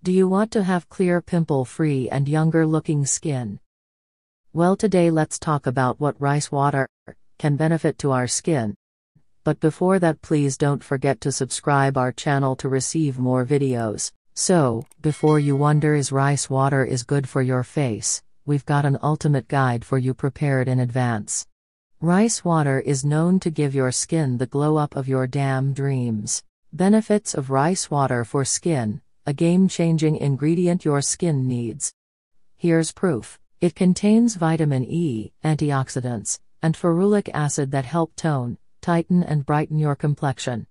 Do you want to have clear pimple-free and younger-looking skin? Well, today let's talk about what rice water can benefit to our skin. But before that, please don't forget to subscribe our channel to receive more videos. So, before you wonder is rice water is good for your face, we've got an ultimate guide for you prepared in advance. Rice water is known to give your skin the glow-up of your damn dreams. Benefits of rice water for skin, a game-changing ingredient your skin needs. Here's proof. It contains vitamin E, antioxidants, and ferulic acid that help tone, tighten and brighten your complexion.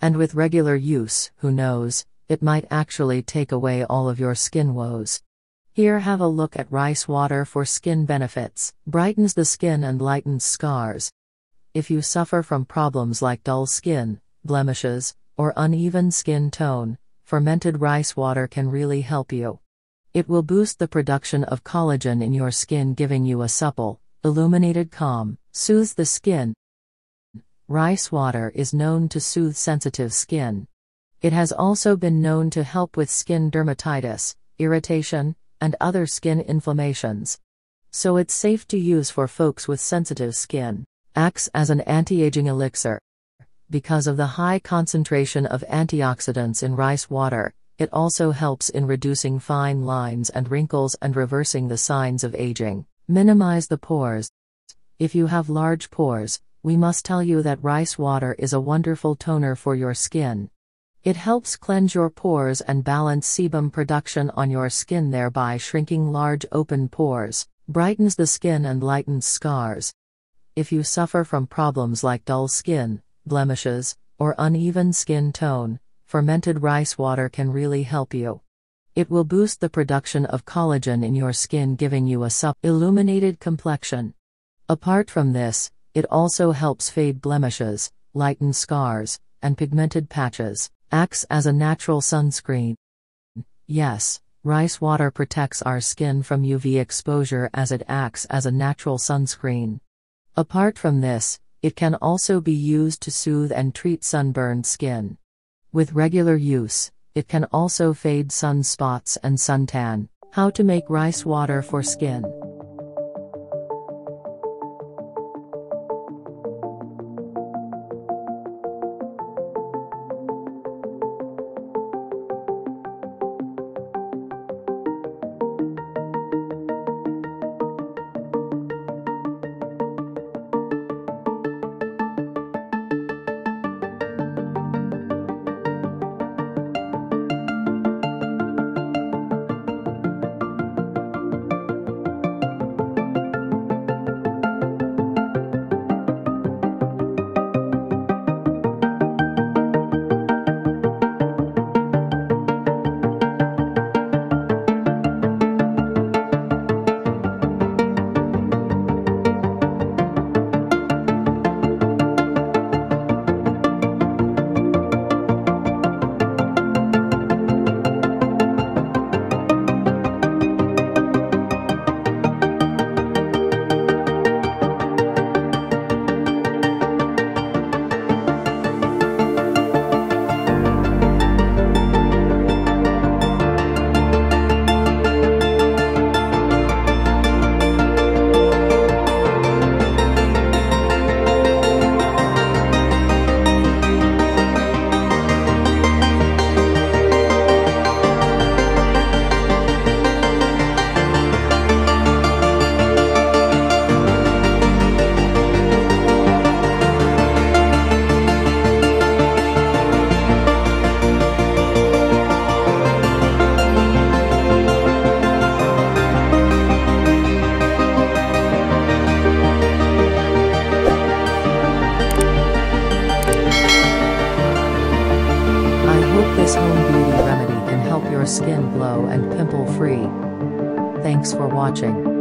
And with regular use, who knows, it might actually take away all of your skin woes. Here, have a look at rice water for skin benefits. Brightens the skin and lightens scars. If you suffer from problems like dull skin, blemishes, or uneven skin tone, fermented rice water can really help you. It will boost the production of collagen in your skin, giving you a supple, illuminated calm. Soothes the skin. Rice water is known to soothe sensitive skin. It has also been known to help with skin dermatitis, irritation, and other skin inflammations. So it's safe to use for folks with sensitive skin. Acts as an anti-aging elixir. Because of the high concentration of antioxidants in rice water, it also helps in reducing fine lines and wrinkles and reversing the signs of aging. Minimize the pores. If you have large pores, we must tell you that rice water is a wonderful toner for your skin. It helps cleanse your pores and balance sebum production on your skin, thereby shrinking large open pores. Brightens the skin and lightens scars. If you suffer from problems like dull skin, blemishes, or uneven skin tone, fermented rice water can really help you. It will boost the production of collagen in your skin, giving you a supple, illuminated complexion. Apart from this, it also helps fade blemishes, lighten scars, and pigmented patches. Acts as a natural sunscreen. Yes, rice water protects our skin from UV exposure as it acts as a natural sunscreen. Apart from this, it can also be used to soothe and treat sunburned skin. With regular use, it can also fade sunspots and suntan. How to make rice water for skin. This home beauty remedy can help your skin glow and pimple-free. Thanks for watching.